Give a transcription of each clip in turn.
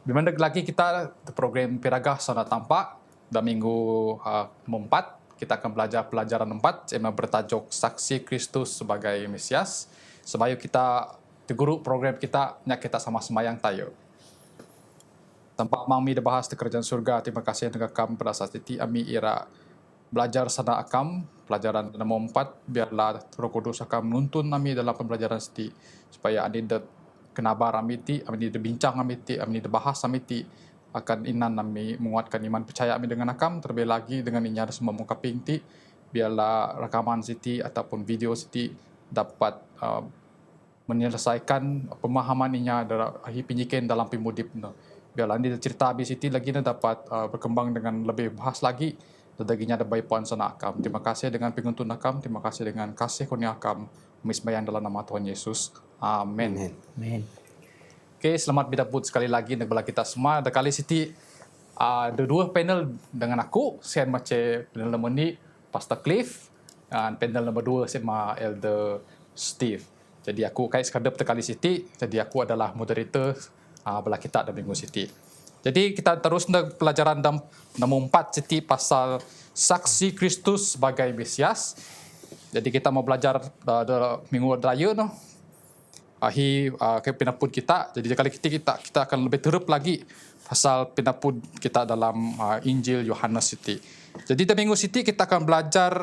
Bimanda lagi kita program Piragah Sana Tampak dan minggu 4 kita akan belajar pelajaran 4 yang bertajuk Saksi Kristus sebagai Mesias. Sebaya kita guru program kita kita sama semayang tayo. Tanpa mami dah bahas di kerajaan surga, terima kasih dengan kam pada saat ini ami ira belajar sana akam pelajaran nombor 4 biarlah Roh Kudus akan menuntun kami dalam pembelajaran seti supaya ada kenabar kami ti ami ada bincang kami ti ami ada bahas kami ti akan inan kami menguatkan iman percaya kami dengan akam terlebih lagi dengan inya semua muka pinti biarlah rekaman siti ataupun video siti dapat menyelesaikan pemahaman inya dalam pinjikan dalam pimudip biarlah ini cerita habis siti lagi dapat berkembang dengan lebih bahas lagi. Dadaginya ada baik puan sana akam. Terima kasih dengan penguntun akam. Terima kasih dengan kasih kurnia akam. Misbayang dalam nama Tuhan Yesus. Amin. Amin. Okay, selamat bidaput sekali lagi negara kita semua. Ada kali siti ada dua panel dengan aku. Saya macam panel nombor ni Pastor Cliff dan panel nombor 2 saya ma Elder Steve. Jadi aku kait sekadap tekali siti. Jadi aku adalah moderator belah kita dalam minggu siti. Jadi kita terus pelajaran nombor 4 siti pasal saksi Kristus sebagai Mesias. Jadi kita mau belajar minggu raya no. Akhir pinapud kita. Jadi kali kita akan lebih terup lagi pasal pinapud kita dalam Injil Yohanes siti. Jadi dalam minggu siti kita akan belajar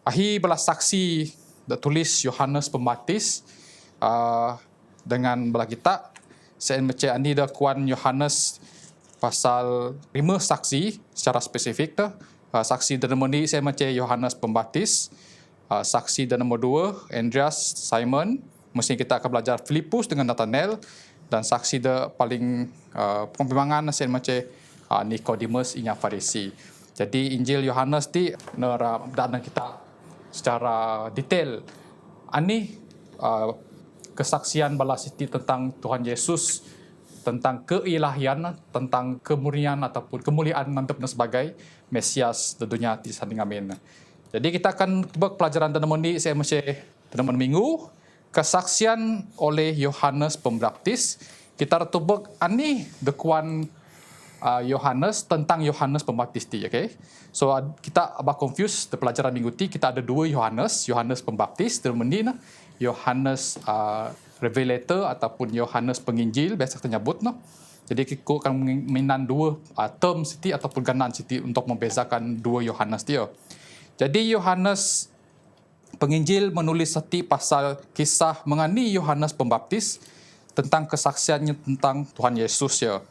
akhir belas saksi tulis Yohanes Pembaptis dengan belah kita. Saya macam ini dah kuan Yohanes pasal 5 saksi secara spesifik tu. Saksi dan nombor ni saya macam Yohanes Pembaptis. Saksi dan nombor 2 Andreas Simon. Mesti kita akan belajar Filipus dengan Nathanael dan saksi dah paling pembimbingan saya macam Nicodemus inya Farisi. Jadi Injil Yohanes ni dan kita secara detail. Ani kesaksian bala siti tentang Tuhan Yesus, tentang keilahian, tentang kemurnian ataupun kemuliaan mantap dan sebagai Mesias di dunia di sanding amin. Jadi kita akan buat pelajaran dan ini saya masih dalam minggu kesaksian oleh Yohanes Pembaptis. Kita retubuk ani dekuan Yohanes tentang Yohanes Pembaptis ti, okay? So kita abah confuse di pelajaran minggu ti kita ada dua Yohanes Pembaptis dalam ini Yohanes Revelator ataupun Yohanes Penginjil biasa kita nyebut no. Jadi kita akan minan dua term siti ataupun ganan siti untuk membezakan dua Yohanes dia. Jadi Yohanes Penginjil menulis seti pasal kisah mengani Yohanes Pembaptis tentang kesaksiannya tentang Tuhan Yesus ya.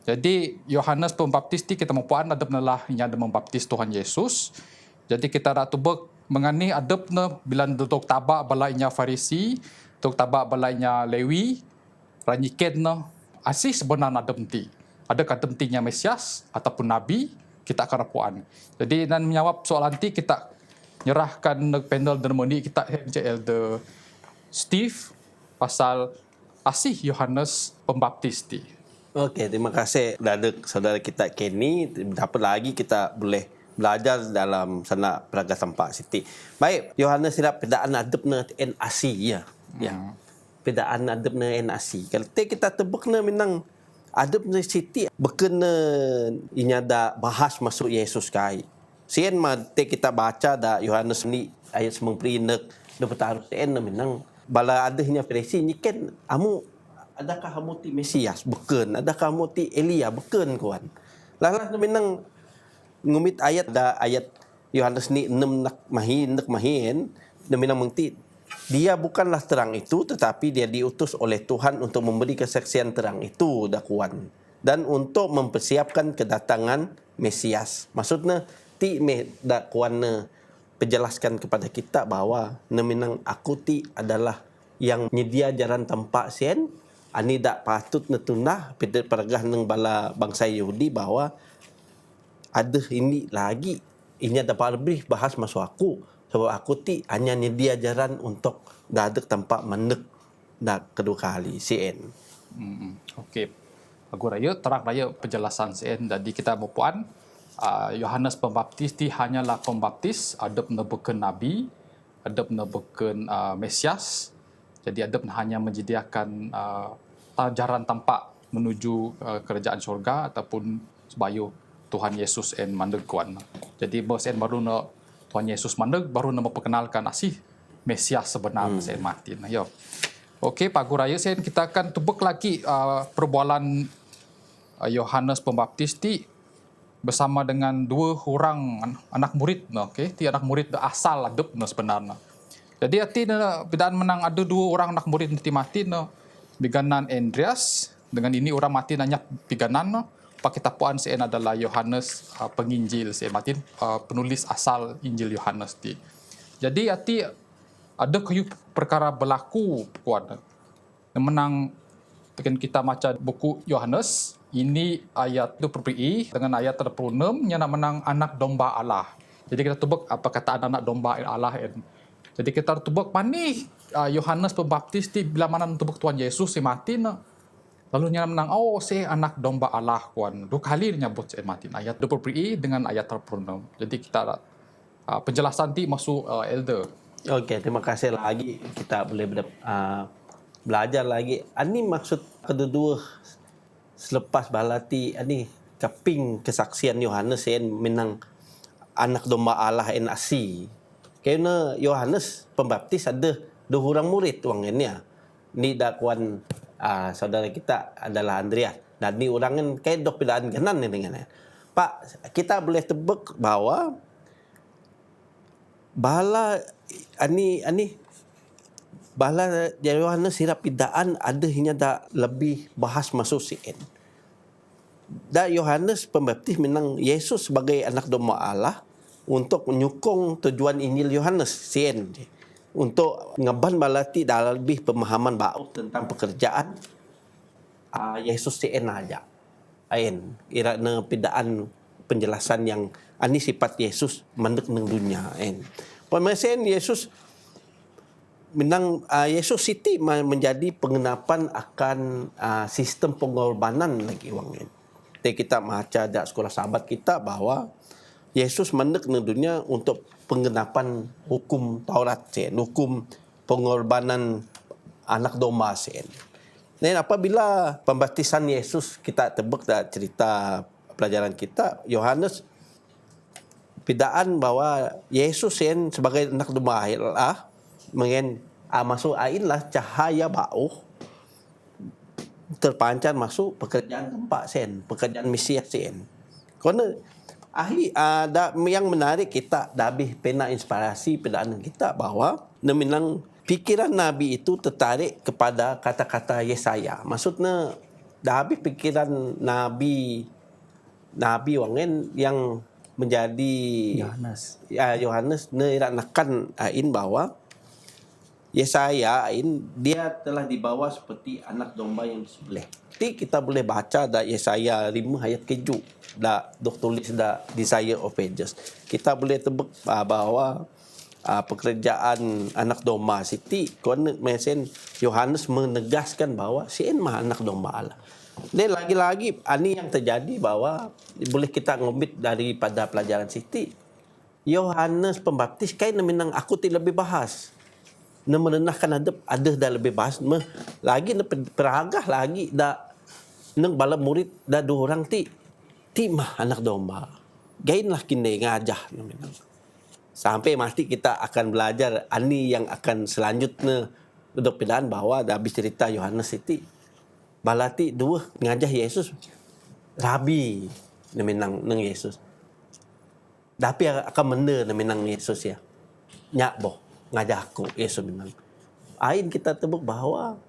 Jadi Yohanes Pembaptis ti kita mempuan ada benalah yang ada membaptis Tuhan Yesus. Jadi kita dah tubuk mengani adabna bila duduk tabak balainya Farisi, duduk tabak balainya Lewi, ranyikenna asih sebenarnya adab ti. Ada kata pentingnya Mesias ataupun Nabi, kita akan rapuan. Jadi dan menjawab soalan ti kita nyerahkan panel dan moni kita Elder Steve pasal asih Yohanes Pembaptis ti. Okey, terima kasih dari saudara kita Kenny. Apa lagi kita boleh belajar dalam sana Peraga Tampak Siti. Baik, Yohanes tidak pedaan adabna NAC ya. Ya. Pedaan adabna NAC. Kalau kita tebukna minang adabna Siti berkena inya da bahas masuk Yesus kai. Sien mate kita baca da Yohanes ni ayat 90 da bertaruh sien minang bala adahnya Farisi ni kan adakah kamu ti Mesias bukan, adakah kamu ti Elia bukan kawan. Lalas minang ngumit ayat da ayat Yohanes ni 6 nak mahin minang mengti dia bukanlah terang itu tetapi dia diutus oleh Tuhan untuk memberi kesaksian terang itu dakwaan dan untuk mempersiapkan kedatangan Mesias. Maksudnya ti dakwaan penjelaskan kepada kita bahawa neminang aku ti adalah yang nyedia jalan tempat sien ani dak patut netunah pada peragah nang bala bangsa Yahudi bahawa ada ini lagi inya dapat lebih bahas masuk aku sebab aku ti hanya nyedia jalan untuk dadak tempat menek dak kedua kali CN. Okey. Aku raya terang raya penjelasan CN jadi kita mempuan Yohanes Pembaptis ti hanyalah pembaptis adab bukan nabi, adab bukan Mesias. Jadi adab hanya menyediakan ajaran tampak menuju kerajaan syurga ataupun sebayu Tuhan Yesus en mandeg kuan. Jadi bos en baru na Tuhan Yesus mandeg baru na memperkenalkan asih Mesias sebenar sen mati nah yo. Okey Pak Guru sen kita akan tubek lagi perbualan Yohanes Pembaptis ti bersama dengan dua orang anak murid nah okey ti anak murid asal adep nah sebenarnya. Jadi hati na bidaan menang ada dua orang anak murid nanti mati na biganan Andreas dengan ini orang mati nanya biganan na pakitapuan sen adalah Yohanes penginjil sen mati penulis asal Injil Yohanes ti. Jadi hati ada kayu perkara berlaku kuat. Menang tekan kita baca buku Yohanes ini ayat 20 dengan ayat 36 yang menang anak domba Allah. Jadi kita tubek apa kataan anak domba Allah jadi kita tubek mani Yohanes Pembaptis ti bila mana tubek Tuhan Yesus si mati na. Lalu nya menang si anak domba Allah kuan. Dua kali nyebut si mati ayat 20 dengan ayat 36. Jadi kita penjelasan ti masuk elder. Okey, terima kasih lagi kita boleh belajar lagi. Ani maksud kedua selepas balati ani kaping kesaksian Yohanes yang menang anak domba Allah en asi. Kerana Yohanes Pembaptis ada dua orang murid wang ini ya. Ni dakwaan saudara kita adalah Andreas. Dan ni orang kan kayak dok pidaan kanan ni dengan Pak, kita boleh tebak bahawa bala ani bala Yohanes sirap pidaan ada hanya dah lebih bahas masuk CN. Da Yohanes Pembaptis menang Yesus sebagai anak domba Allah untuk menyokong tujuan Injil Yohanes CN untuk ngaban balati dalam lebih pemahaman bau tentang pekerjaan Yesus CN aja. Ain irana pidaan penjelasan yang ani sifat Yesus mandek nang dunia en. Pemasen Yesus menang Yesus Siti menjadi pengenapan akan sistem pengorbanan lagi wang en. Kita baca di sekolah sahabat kita bahwa Yesus mandek nang dunia untuk pengenapan hukum Taurat sen, hukum pengorbanan anak domba sen. Dan apabila pembaptisan Yesus kita tebak dah cerita pelajaran kita Yohanes pidaan bahwa Yesus sen sebagai anak domba Allah mengen masuk ainlah cahaya bau terpancar masuk pekerjaan tempat sen, pekerjaan Mesias sen. Kerana ada yang menarik kita dah habis pena inspirasi pidaan kita bahwa neminang pikiran Nabi itu tertarik kepada kata-kata Yesaya. Maksudnya dah habis pikiran Nabi wangen yang menjadi Yohanes neirakan bahwa Yesaya dia telah dibawa seperti anak domba yang disembelih. Jadi kita boleh baca dah Yesaya 5 ayat keju. Dah tulis dah Desire of Ages. Kita boleh tebak bahwa pekerjaan anak domba Siti kerana mesen Yohanes menegaskan bahwa si mah anak domba Allah. Dan lagi-lagi ini yang terjadi bahwa boleh kita ngomit daripada pelajaran Siti. Yohanes Pembaptis kain menang aku tidak lebih bahas. Merenahkan ada dah lebih bahas lagi peragah lagi dah nang bala murid dah dua orang ti mah anak domba. Gainlah kini ngajah menang. Sampai mati kita akan belajar ani yang akan selanjutnya untuk pidaan bahwa dah habis cerita Yohanes itu balati dua ngajah Yesus rabi menang nang Yesus. Tapi akan benda menang Yesus ya. Nyak boh ngajah aku Yesus menang. Ain kita tebuk bahwa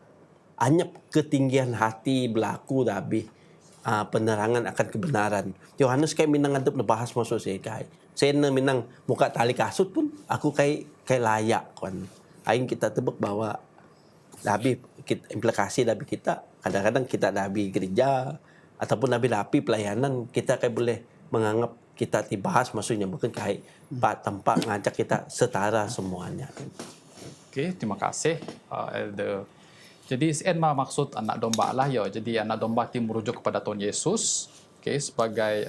anyap ketinggian hati berlaku dah habis penerangan akan kebenaran. Yohanes kayak minang adep bahas masuk saya kai. Saya minang muka tali kasut pun aku kayak layak kan. Aing kita tebak bahwa Nabi implikasi Nabi kita kadang-kadang kita Nabi gereja ataupun Nabi pelayanan kita kayak boleh menganggap kita dibahas maksudnya bukan kayak tempat ngajak kita setara semuanya. Okey, terima kasih Elder. Jadi SN maksud anak domba Allah ya. Jadi anak domba itu merujuk kepada Tuhan Yesus, okey, sebagai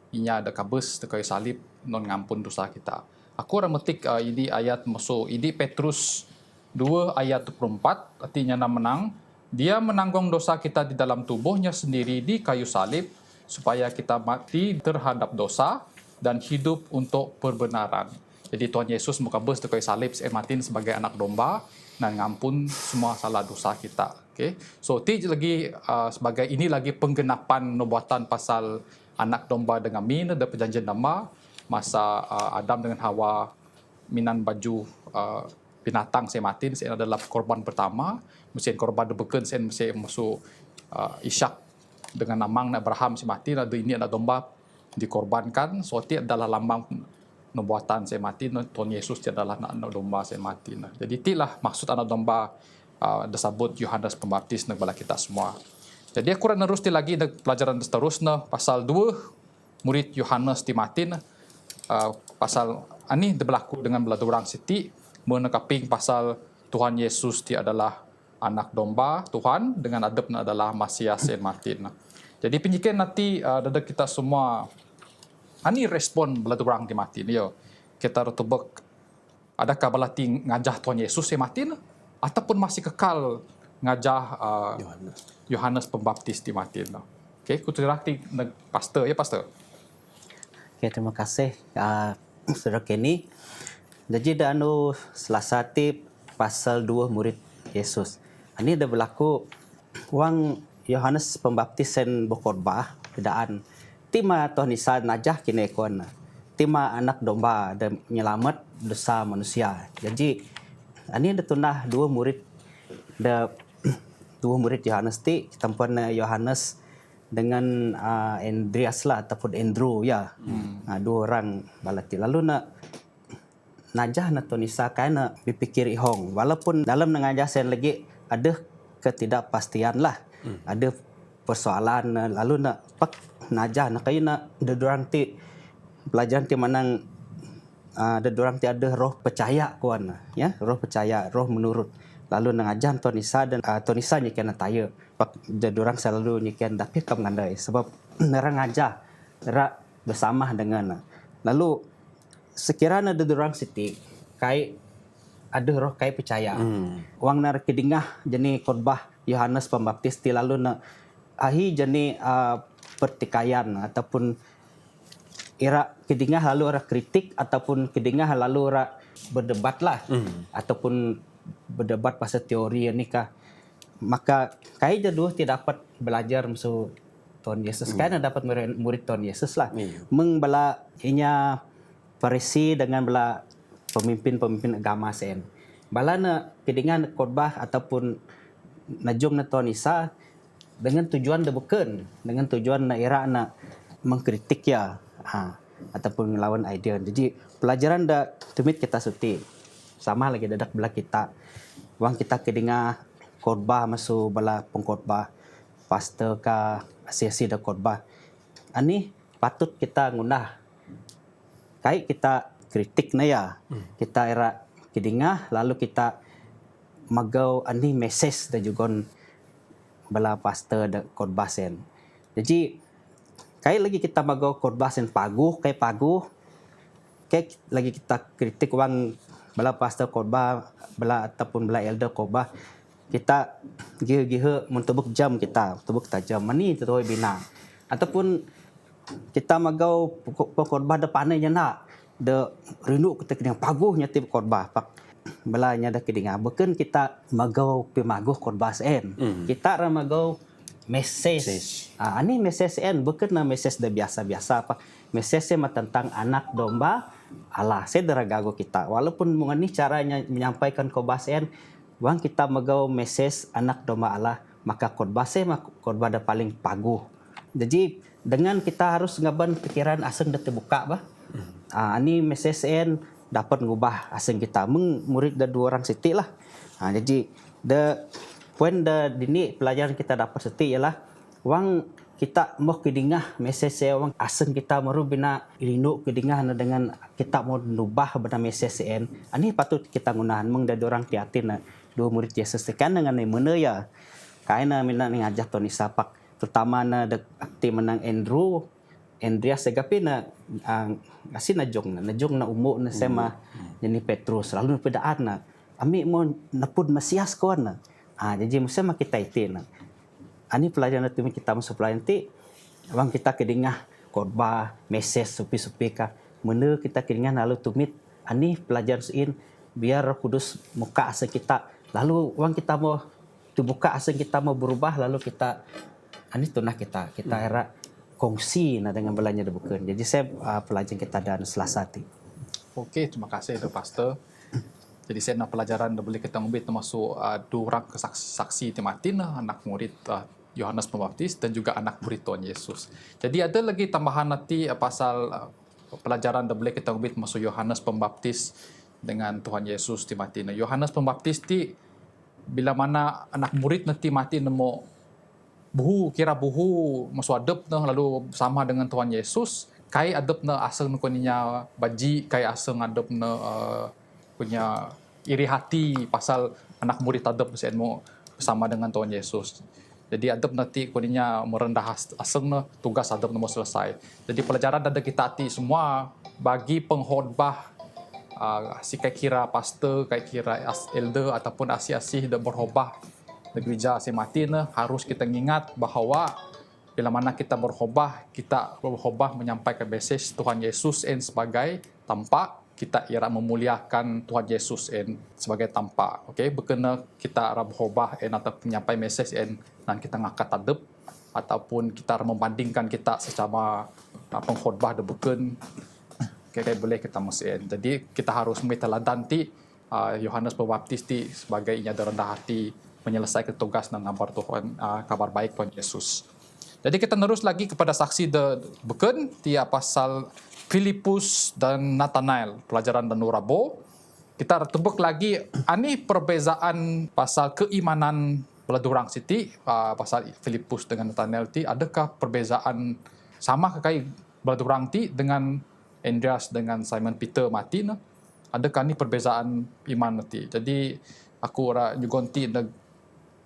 inya ada kabus dekat salib non ngampun dosa kita. Aku orang metik ini ayat masuk ini Petrus 2 ayat 24 artinya menang Dia menanggung dosa kita di dalam tubuhnya sendiri di kayu salib supaya kita mati terhadap dosa dan hidup untuk perbenaran. Jadi Tuhan Yesus muka bus di kayu salib mati sebagai anak domba dan ngampun semua salah dosa kita. Okay? So lagi sebagai ini lagi penggenapan nubuatan pasal anak domba dengan min dan perjanjian lama masa Adam dengan Hawa minan baju binatang saya mati saya adalah korban pertama mesin korban debeken saya mesti masuk Ishak dengan namang Abraham saya mati ada ini anak domba dikorbankan so ti adalah lambang nubuatan saya mati Tuhan Yesus adalah anak domba saya mati jadi itilah maksud anak domba disebut Yohanes Pembaptis kepada kita semua jadi aku nerus lagi pelajaran seterusnya pasal 2 murid Yohanes dimatin pasal ini berlaku dengan belah orang siti menekaping pasal Tuhan Yesus dia adalah anak domba Tuhan dengan adabnya adalah Masias yang mati. Jadi penyikin nanti ada kita semua ini respon belah orang di mati yo. Kita rutubek adakah belah ngajah Tuhan Yesus yang mati ataupun masih kekal ngajah Yohanes Pembaptis di mati. Okey, kuturakti pastor ya pastor. Okay, terima kasih Saudara Kenny. Jadi dah Selasa tip pasal 2 murid Yesus. Ini dah berlaku wang Yohanes Pembaptis sen berkhotbah bedaan tima Tuhan Isa najah kini ekon. Tima anak domba dan menyelamat dosa manusia. Jadi ini dah tunah 2 murid Yohanes ti tempuan Yohanes dengan Andreas lah ataupun Andrew ya. 2 orang balati. Lalu najah na Tuhan Isa kaya berpikir ihong. Walaupun dalam ngajah saya lagi ada ketidakpastian lah. Ada persoalan lalu pak najah kaya dedurang ti pelajaran ti manang dedurang ti ada roh percaya kuan ya, roh percaya, roh menurut. Lalu ngajah Tuhan Isa dan Tuhan Isa nyikan taya. Pak dedurang selalu nyikan tapi kam ngandai sebab nerang ngajah nera bersama dengan. Lalu sekiranya dedurang siti kai ada roh kai percaya. Wang nar kedingah jeni khotbah Yohanes Pembaptis ti lalu ahi jeni pertikaian ataupun ira kedingah lalu ora kritik ataupun kedingah lalu ora berdebat lah ataupun berdebat pasal teori ni kah maka kai jaduh tidak dapat belajar musuh Tuhan Yesus kan dapat murid Tuhan Yesus lah mengbala inya Farisi dengan bala pemimpin-pemimpin agama sen bala na kedingan khotbah ataupun najong na Tuhan Isa dengan tujuan bukan dengan tujuan na ira na mengkritik ya ataupun melawan idea. Jadi pelajaran dah tumit kita suti sama lagi dadak bela kita wang kita kedinga khotbah masuk bala pengkhotbah pastor ka asisi dah khotbah ani patut kita ngundah kai kita kritik na ya kita era kedinga lalu kita magau ani message da jugon bala pastor da khotbah sen jadi kai lagi kita magau khotbah sen paguh kai lagi kita kritik wang bala pastor khotbah bala ataupun bala elder khotbah kita gihe-gihe mentebuk jam kita tebuk tajam mani tetoi bina ataupun kita magau khotbah depan nya nak de rindu kita kena paguhnya tip khotbah pak belanya dah kedinga bukan kita magau pemaguh khotbah sen kita ra magau message ani message en bukan na message dah biasa-biasa pak message tentang anak domba Allah saya deragago kita walaupun mengani caranya menyampaikan khotbah sen wang kita magau message anak domba Allah maka khotbah khotbah dah paling paguh jadi dengan kita harus ngaban pikiran aseng dah terbuka bah ani message en dapat ngubah aseng kita murid dah 2 orang siti lah jadi poin dah dini pelajaran kita dapat siti ialah wang kita mau kedingah message saya wang aseng kita maru bina irindu kedingah dengan kita mau nubah benda message en ani patut kita gunakan mung dah 2 orang tiatin 2 murid Yesus tekan dengan mana ya kaina mina ngajak Tuhan Isa pak terutama na akti menang Andreas segapi na asin najong na umo na sema ni Petrus lalu pedaan na ami mo napud Masias ko na Jadi mesti mak kita itu nah. Ani pelajaran itu kita masuk pelajaran ti abang kita kedingah khotbah, mesej supi-supi ka. Mende kita kedingah lalu tumit ani pelajaran sein biar Roh Kudus muka asa kita. Lalu abang kita mau dibuka asa kita mau berubah lalu kita ani tunah kita era kongsi nah dengan belanja bukan. Jadi saya pelajaran kita dan Selasa ti. Okey, terima kasih The Pastor. Jadi saya nak pelajaran dah boleh kita ngubit termasuk dua orang saksi Timatin, anak murid Yohanes Pembaptis dan juga anak murid Tuhan Yesus. Jadi ada lagi tambahan nanti pasal pelajaran dah boleh kita ngubit termasuk Yohanes Pembaptis dengan Tuhan Yesus Timatin. Yohanes Pembaptis ti bila mana anak murid nanti mati nemo kira buhu masuk adab lalu sama dengan Tuhan Yesus, kai adab na aseng kuninya baji, kai aseng adab na punya iri hati pasal anak murid adab sen mo bersama dengan Tuhan Yesus. Jadi adab nanti kuninya merendah aseng na tugas adab na mau selesai. Jadi pelajaran ada kita hati semua bagi pengkhotbah si kai kira pastor, kai kira elder ataupun asih-asih dah berkhotbah di gereja Sematin harus kita ingat bahawa bila mana kita berkhotbah menyampaikan mesej Tuhan Yesus sebagai tampak kita ira memuliakan Tuhan Yesus sebagai tampak. Okey, berkena kita berkhotbah atau menyampaikan mesej dan kita ngangkat adab ataupun kita membandingkan kita secara pengkhotbah dah bukan kayak boleh kita mesin. Jadi kita harus meteladan ti Yohanes Pembaptis ti sebagai inya rendah hati menyelesaikan tugas dan kabar Tuhan, kabar baik Tuhan Yesus. Jadi kita terus lagi kepada saksi de beken ti pasal Filipus dan Nathanael, pelajaran dan Nurabo. Kita tebak lagi ani perbezaan pasal keimanan beladurang siti pasal Filipus dengan Nathanael ti, adakah perbezaan sama kayak beladurang ti dengan Andreas dengan Simon Peter mati nah? Adakah ni perbezaan iman nanti? Jadi aku ora nyugonti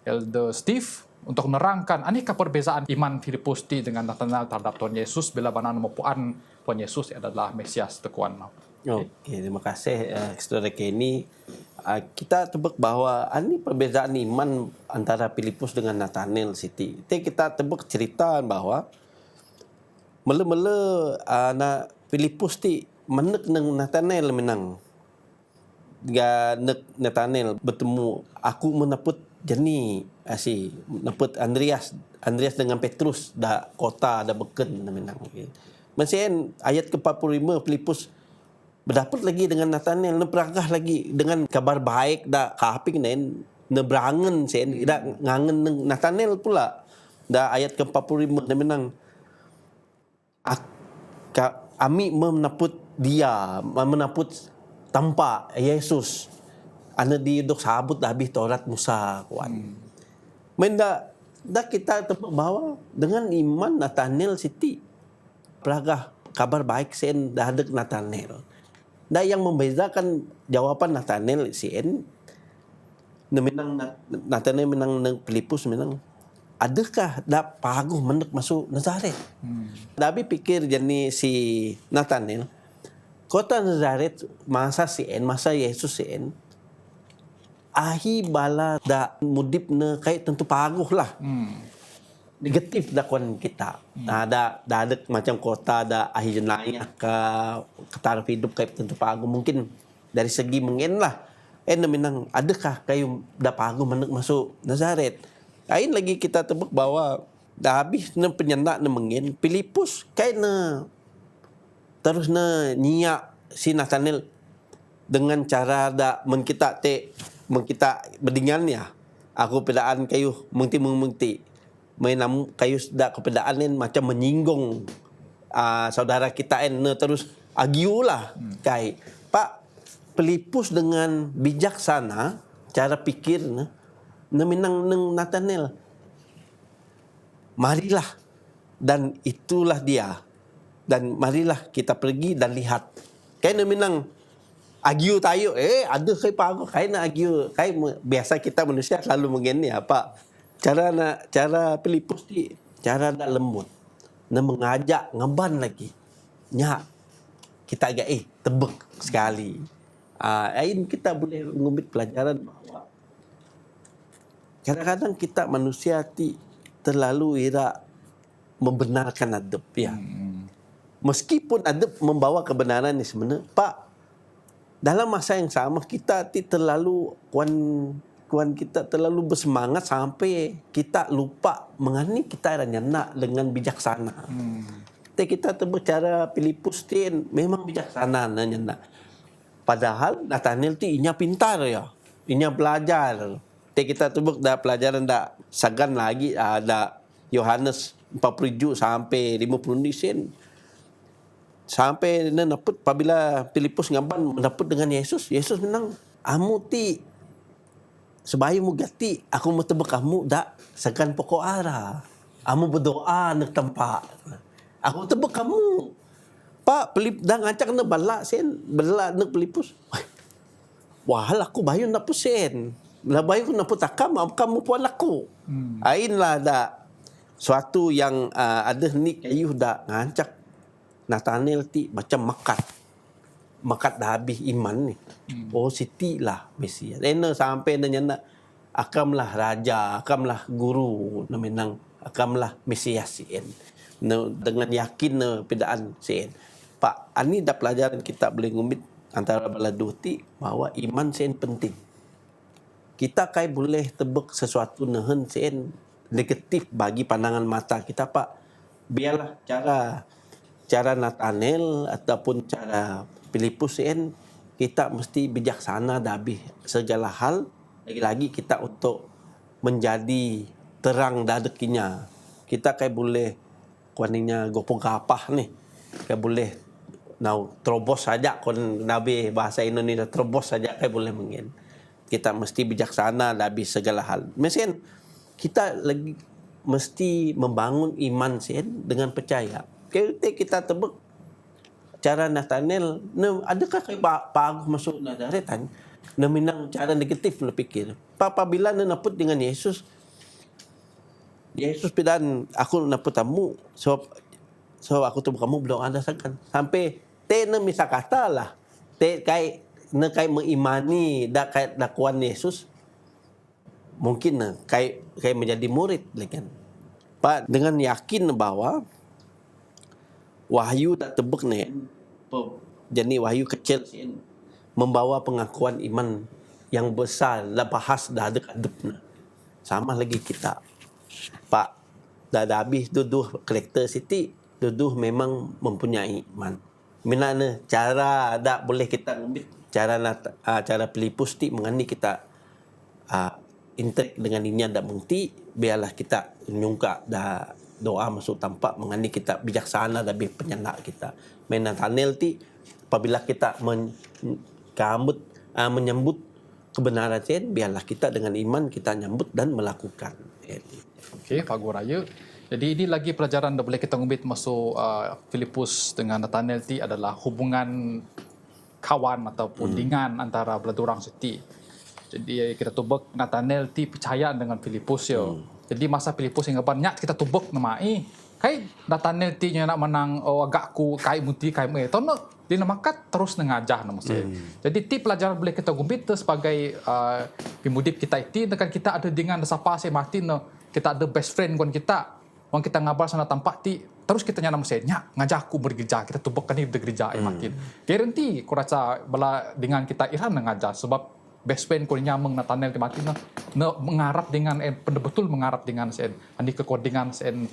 Elder Steve untuk nerangkan anikah perbezaan iman Filipus ti dengan Nathanael terhadap Tuhan Yesus bila mana memuan Tuhan Yesus adalah Mesias tekuan. Okey, terima kasih Saudara Kenny. Kita tebak bahawa ini perbezaan iman antara Filipus dengan Nathanael Siti. Kita tebak cerita bahawa mula-mula Filipus ti menek nang Nathanael menang. Nathanael bertemu aku menaput jeni naput Andreas dengan Petrus dah kota dah beken menang. Masih ayat ke-45 Filipus berdapat lagi dengan Nathanael, neperagah lagi dengan kabar baik dah kahaping nen neberangen sen dah ngangen Nathanael pula. Dah ayat ke-45 dia menang ami menaput dia menaput tampak Yesus ana di dok sabut dah habis Taurat Musa kuan. Menda dah kita tebak bahawa dengan iman Nathanael Siti peragah kabar baik sen dah ada Nathanael. Dah yang membezakan jawapan Nathanael sen Nathanael menang Filipus menang. Adakah dah paguh menek masuk Nazaret? Tapi pikir jadi si Nathanael kota Nazaret masa Yesus sen ahi bala da mudip na kay tentu paguh lah. Negatif da kon kita. Ada macam kota da ahi jenayah ke taraf hidup kay tentu paguh mungkin dari segi mengen lah. Minang adakah kayu da paguh menek masuk Nazaret? Lain lagi kita tebak bahwa dah habis na penyenda na mengen Filipus kay na terus na nyiak si Nathanael dengan cara da mengkita berdingan ya. Aku pedaan kayu mengti menam kayu dak kepedaan macam menyinggung saudara kita terus agiulah kai Pak Filipus dengan bijaksana cara pikir minang neng Nathanael. Marilah dan itulah dia. Dan marilah kita pergi dan lihat. Kayak minang agiu tayo ada kay pago kay na agiu kay biasa kita manusia selalu mengen ya Pak. Cara Filipus ti cara dak lembut. Na mengajak ngaban lagi. Nya kita agak tebek sekali. Ain kita boleh ngumit pelajaran bahwa kadang-kadang kita manusia ti terlalu ira membenarkan adab ya. Meskipun adab membawa kebenaran ni sebenarnya, Pak, dalam masa yang sama kita ti terlalu kuan kita terlalu bersemangat sampai kita lupa mengani kita ada nyana dengan bijaksana. Kita berbicara Filipus ti memang bijaksana nyana. Padahal Nathanael ti inya pintar ya. Inya belajar. Kita tebuk dah pelajaran dah sagan lagi ada Yohanes 47 sampai 50 sen. Sampai na naput apabila Filipus ngaban mendapat dengan Yesus, Yesus menang, amu ti sebayu mu gati, aku mau tebak kamu dak sagan pokok ara. Amu berdoa nak tempat. Aku tebak kamu. Pak, Filip dah ngacak na bala sen, bala nak Filipus. Wah, aku bayu na pusen. Lah bayu na putakam, kamu puan aku. Ainlah dak suatu yang ada ni kayu dak ngacak Nathanael ti macam makat dah habis iman ni. Oh, Siti lah Mesias. Ena sampai na nyana akamlah raja, akamlah guru, na menang akamlah Mesias sien. Dengan yakin na pedaan sien. Pak, ani dah pelajaran kita boleh ngumit antara bala dua ti bahwa iman sien penting. Kita kai boleh tebak sesuatu nehen sien negatif bagi pandangan mata kita, Pak. Biarlah cara Nathanael ataupun cara Filipus sien kita mesti bijaksana dah habis segala hal, lagi-lagi kita untuk menjadi terang dadekinya. Kita kai boleh kuaninya gopo gapah ni. Kai boleh terobos saja kon nabi bahasa Indonesia terobos saja kai boleh mungkin. Kita mesti bijaksana dah habis segala hal. Mesin kita lagi mesti membangun iman sien dengan percaya. Kita tebak cara Nathanael, adakah kay bagus masuk Nazaretan? Na minang cara negatif na pikir. Apabila na naput dengan Yesus pidan aku naput tamu, so aku tebak kamu belum ada sakan. Sampai na misa kata lah. Kay mengimani dak kay dakwaan Yesus. Mungkin kay menjadi murid kan. Pak, dengan yakin bahwa wahyu tak tebak ni. Jadi wahyu kecil membawa pengakuan iman yang besar lah bahas dah adep na. Sama lagi kita. Pak, dah habis duduh karakter Siti, duduh memang mempunyai iman. Minana cara dak boleh kita ngumit cara Filipus ti mengani kita interact dengan ini dak mengti biarlah kita nyungka dah doa masuk tampak mengani kita bijaksana lebih penyenak kita. Nathanael ti apabila kita menyambut kebenaran sen, biarlah kita dengan iman kita nyambut dan melakukan. Okey, Pak Guru Raya. Jadi ini lagi pelajaran dah boleh kita ngubit masuk Filipus dengan Nathanael ti adalah hubungan kawan ataupun dingan antara belah orang Siti. Jadi kita tubek Nathanael ti percaya dengan Filipus yo. Jadi masa Filipus yang banyak kita tubek namai kai Nathanael ti nak menang agak ku kai muti kai me tono dia nak makat terus ngajah nama saya. Jadi ti pelajaran boleh kita gumbit sebagai pimudip kita itu dengan kita ada dengan siapa saya Martin kita ada best friend kon kita. Wang kita ngabar sana tampak ti terus kita nyana saya nyak ngajah aku bergereja kita tubek kan di gereja Martin. Guarantee ku rasa bala dengan kita Iran ngajah sebab best friend ko nyameng Nathanael ti Martin mengarap dengan betul mengarap dengan sen andi kekodingan sen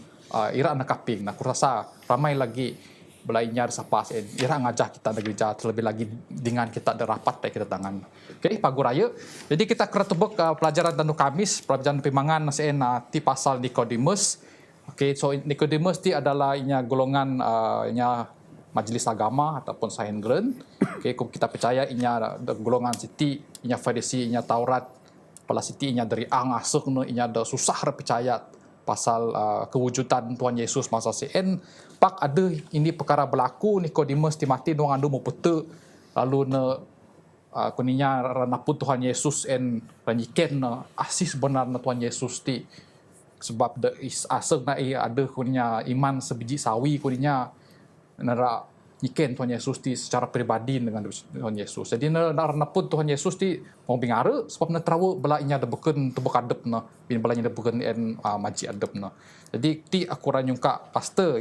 ira na kaping na kurasa ramai lagi belainya sapa sen ira ngajah kita da gereja terlebih lagi dengan kita ada rapat kita tangan. Okey Pak Guru Raya. Jadi kita kena tebak pelajaran tanu Kamis pelajaran pimangan sen ti pasal Nikodemus. Okey, so Nikodemus ti adalah inya golongan inya majlis agama ataupun Sanhedrin. Okey, kita percaya inya golongan Siti, inya Farisi, inya Taurat. Pala Siti inya dari asuk no inya ada susah percaya pasal kewujudan Tuhan Yesus masa sen. Pak ada ini perkara berlaku Nikodemus ti mati wang andu mau pete lalu ne kuninya ranapun Tuhan Yesus en ranyiken asih sebenarnya Tuhan Yesus ti sebab aseng na ada kunya iman sebiji sawi kunya nara nyiken Tuhan Yesus ti secara pribadi dengan Tuhan Yesus. Jadi na pun Tuhan Yesus ti mau bingare sebab na trawo bala inya ada beken tebuk adep na bin bala inya ada beken en maji adep na. Jadi ti aku ranyungka pastor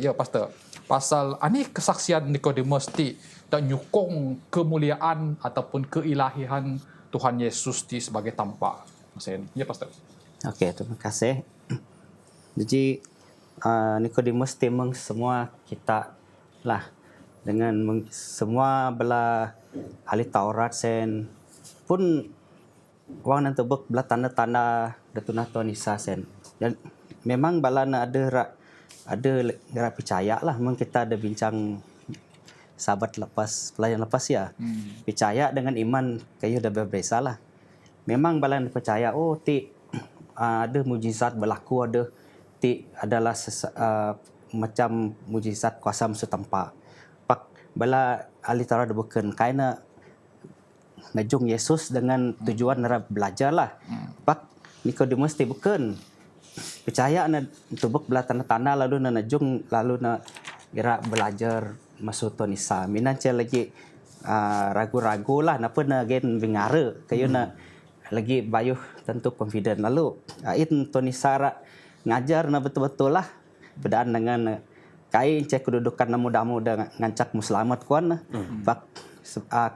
pasal ani kesaksian Nikodemus ti dan nyukong kemuliaan ataupun keilahian Tuhan Yesus ti sebagai tampak. Masen. Ya pastor. Okey, terima kasih. Jadi Nikodemus temeng semua kita lah dengan semua bela ahli Taurat sen pun wang nan tebek bela tanda-tanda datuna Tuhan Isa sen. Dan memang bala na ada percaya lah memang kita ada bincang sahabat lepas pelayan lepas ya. Percaya dengan iman kayu dah berbeza lah. Memang bala percaya ada mujizat berlaku ada adalah macam mujizat kuasa musuh tempat. Pak bala ahli Taurat bukan kaina najung Yesus dengan tujuan nara belajar lah. Pak Nikodemus ti bukan percaya na tubuk bela tanda-tanda lalu na najung lalu na kira belajar masuk Tuhan Isa. Minan cia lagi ragu-ragu lah napa na gen bingare kayu na lagi bayuh tentu confident lalu in Tuhan Isa ngajar na betul-betul lah bedaan dengan kai cek kedudukan namu-damu dan ngancak muslimat kuan pak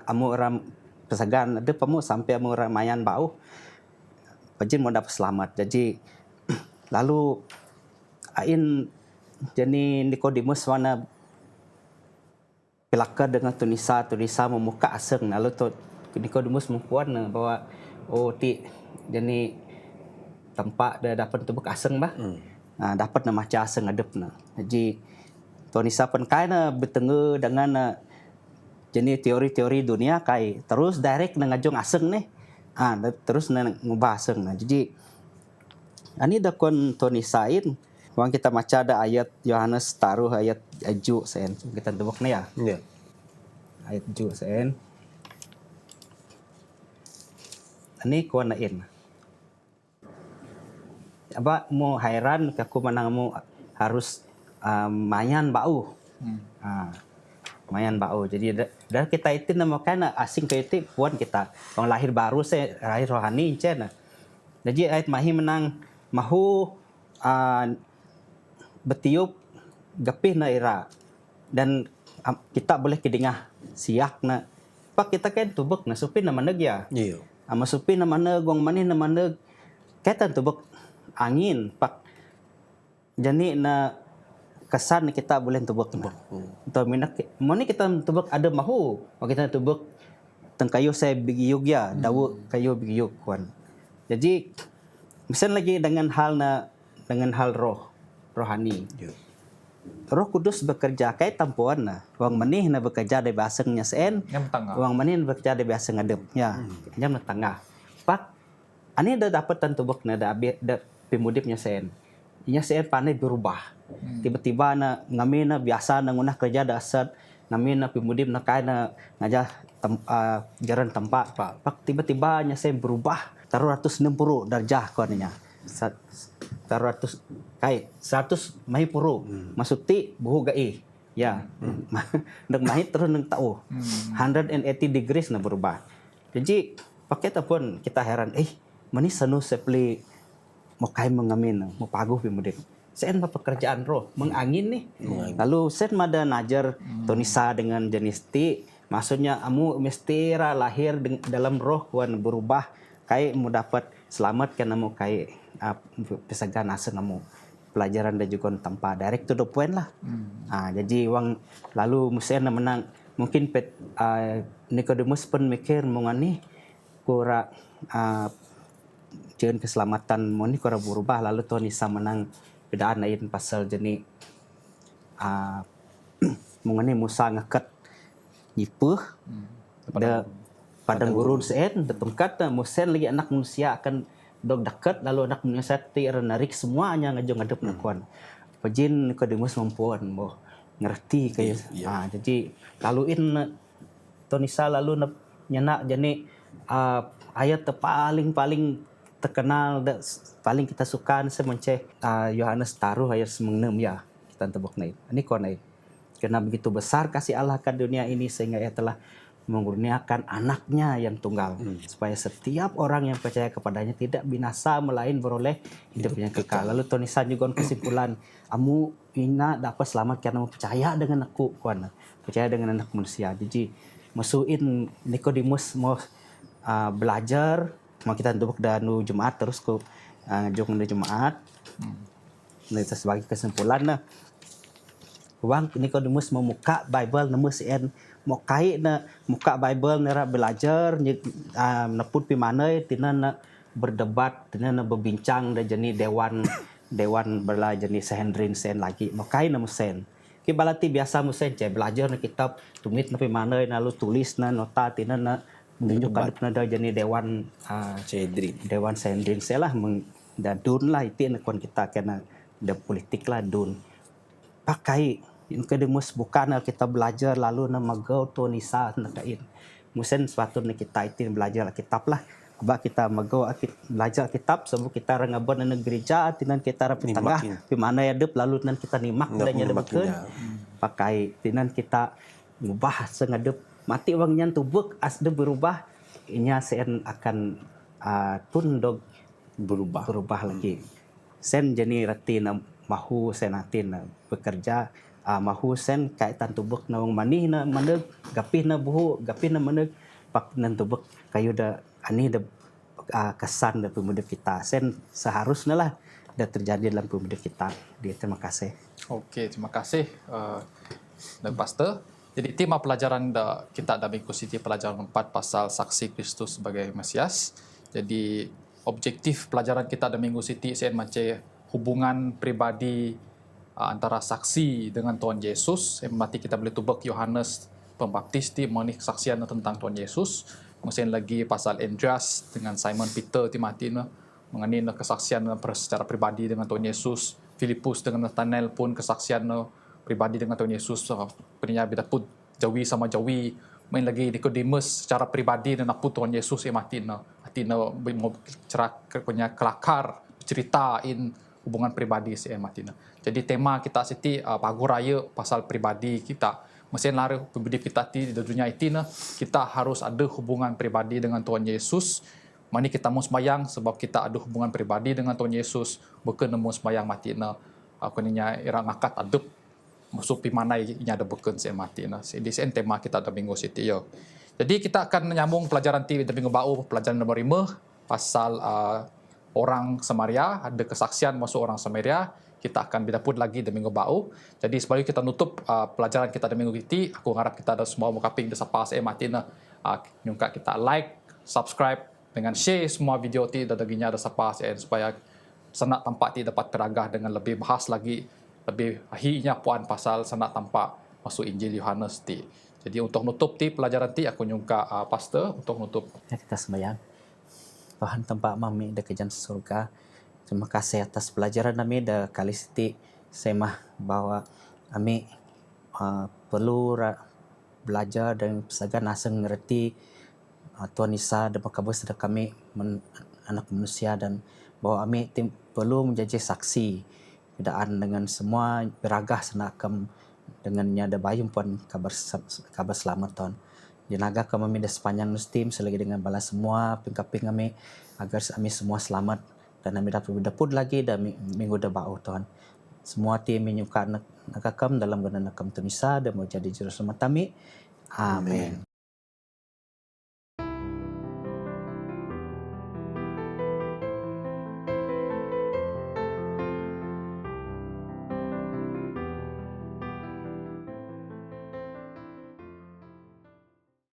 amu orang pesagan ada pamu sampai amu orang mayan bau pajin mau dapat selamat. Jadi lalu ain jadi Nikodemus wana pelaka dengan Tunisa memuka aseng lalu Nikodemus mempuan bahwa jadi tempat dia dapat tebuk aseng bah dapat nama macam aseng adep na. Jadi Tunisa pun kaina bertengah dengan jadi teori-teori dunia kai terus direct ngajong aseng nih terus ngubah aseng. Jadi ani da kon Tunisain wang kita maca ada ayat Yohanes taruh ayat ju sen kita tebuk ni ya. Ya. Ayat ju sen. Ani kuan nain. Aba mau hairan aku manang mu harus mayan bau. Mayan bau. Jadi dah kita itu namakan asing ke itu puan kita. Orang lahir baru saya lahir rohani cina. Jadi ayat mahi menang mahu betiup gapih na ira dan kita boleh kedengah siak na. Pak kita kan tubek na supin na maneg ya. Iya. Ama supin na maneg gong manih na maneg. Kaitan tubek angin pak jadi na kesan kita boleh tubek na. Untuk minak mani kita tubek ada mahu. Kita tubek teng kayu saya bigiyug ya, dawu kayu bigiyug kuan. Jadi misal lagi dengan hal rohani. Roh Kudus bekerja kait tampuan na. Wang manih na bekerja di basengnya sen. Wang manih na bekerja di baseng adep. Ya, jam na tengah. Pak ani dah dapat tubek na da pemudipnya sen. Inya sen pandai berubah. Tiba-tiba na ngamin na biasa na ngunah kerja dasar ngamin na pemudip na kaya na ngajah jaran tempat pak tiba-tiba nya sen berubah taruh 160 darjah konnya. Taruh 100 kai 100 mahi puru. Masuk ti buhu gai. Ya. Ndak mahi terus nang tau. 180 degrees na berubah. Jadi pakai pun kita heran mani sanu sepli mau kai mengamin mau paguh pemudip. Sen pekerjaan roh mengangin nih. Lalu sen mada najar Tunisa dengan jenis ti maksudnya amu mesti lahir dalam roh kuan berubah kai mu dapat selamat kan amu kai pesagan aseng amu pelajaran dan juga tanpa direct to the point lah. Jadi wang lalu musen menang mungkin Nikodemus pun mikir mengani kura jangan keselamatan moni kura berubah lalu Tuhan Isa menang bedaan lain pasal jenis mengani Musa ngeket nyipuh pada padang gurun sen detungkat musen lagi anak manusia akan dog dekat lalu anak manusia tiar narik semuanya ngajong ngadep nakuan. Pejin Nikodemus mampuan boh ngerti kayak jadi lalu Tuhan Isa lalu nyenak jenis ayat paling terkenal paling kita suka semenceh Yohanes taruh ayat 96 ya kita tebak naik. Ini kau naik. Karena begitu besar kasih Allah ke dunia ini sehingga ia telah mengurniakan anaknya yang tunggal. Supaya setiap orang yang percaya kepadanya tidak binasa melain beroleh hidup yang kekal. Lalu tulisan juga kesimpulan, amu ina dapat selamat karena percaya dengan aku, kawan. Percaya dengan anak manusia. Jadi masukin Nikodemus mau belajar, mau kita duduk danu Jumaat terus ke jung di Jumaat. Nah, itu sebagai kesimpulan nah. Wang Nikodemus memuka Bible nemu sien mau kait na muka Bible nera belajar naput pi mana tina na berdebat tina na berbincang dan jenis dewan bela jenis Sanhedrin sen lagi mau kait na musen ki balati biasa musen cai belajar na kitab tumit na pi mana lalu tulis na nota tina na menunjukkan pada jenis dewan Sanhedrin selah dan dun lah itu nakon kita kena da politik lah dun pakai Nikodemus bukan kita belajar lalu na magau to nisa na kain. Musen suatu na kita itu belajar kitab lah. Aba kita magau belajar kitab sebab kita rangabon na gereja tinan kita rapi tengah pi mana hidup lalu nan kita nimak dan nya bekeun. Pakai tinan kita ngubah sengadep mati wang nyan tubuk asde berubah inya sen akan tundog berubah lagi. Sen jeni ratina mahu senatin bekerja mahu sen kaitan tubuk na wong manih na maneg gapih na buhu gapih na maneg pak nan tubuk kayu da ani da kesan da pemuda kita sen seharusnya lah da terjadi dalam pemuda kita. Terima kasih. Okey, terima kasih dan pastor. Jadi tema pelajaran kita dalam Minggu City pelajaran 4 pasal saksi Kristus sebagai Mesias. Jadi objektif pelajaran kita dalam Minggu City saya macam hubungan pribadi antara saksi dengan Tuhan Yesus. Mati kita boleh tubak Yohanes Pembaptis di mengenai kesaksian tentang Tuhan Yesus. Kemudian lagi pasal Andreas dengan Simon Peter mati mengenai kesaksian secara pribadi dengan Tuhan Yesus. Filipus dengan Nathanael pun kesaksian pribadi dengan Tuhan Yesus. Penanya bila pun jawi sama jawi. Main lagi Nikodemus secara pribadi dan apa Tuhan Yesus mati punya kelakar ceritain hubungan pribadi mati. Jadi tema kita siti pagu raya pasal pribadi kita. Mesin lari pribadi kita di dunia itu kita harus ada hubungan pribadi dengan Tuhan Yesus. Mani kita mau sembahyang sebab kita ada hubungan pribadi dengan Tuhan Yesus. Bukan mau sembahyang mati aku ninya irang akat adep masuk pi mana inya ada bukan mati Jadi tema kita dalam Minggu City yo. Jadi kita akan menyambung pelajaran ti dalam Minggu Bau pelajaran nomor 5 pasal orang Samaria, ada kesaksian masuk orang Samaria. Kita akan berput lagi di Minggu Bau. Jadi sebelum kita nutup pelajaran kita di Minggu ini, aku harap kita ada semua mukaping di sapa saya matina. Nyungka kita like, subscribe dengan share semua video ti dan daginya ada sapa saya supaya sanak tampak ti dapat peragah dengan lebih bahas lagi lebih akhirnya puan pasal sanak tampak masuk Injil Yohanes ti. Jadi untuk nutup ti pelajaran ti aku nyungka pastor untuk nutup. Ya, kita sembahyang. Tuhan tempat mami da kejan surga. Terima kasih atas pelajaran kami da kali siti saya mah bahwa kami perlu belajar dan sagan aseng ngerti Tuhan Isa dan makabus da kami anak manusia dan bahwa kami perlu menjadi saksi kedaan dengan semua beragah senakam dengannya da bayum pun kabar selamat Tuhan. Jenaga kami da sepanjang nustim selagi dengan balas semua pingkaping kami agar kami semua selamat dan kami dapat lagi dan minggu depan Tuhan. Semua tim menyuka nakakam dalam guna nakam Tuhan Isa dan menjadi juru selamat kami. Amin.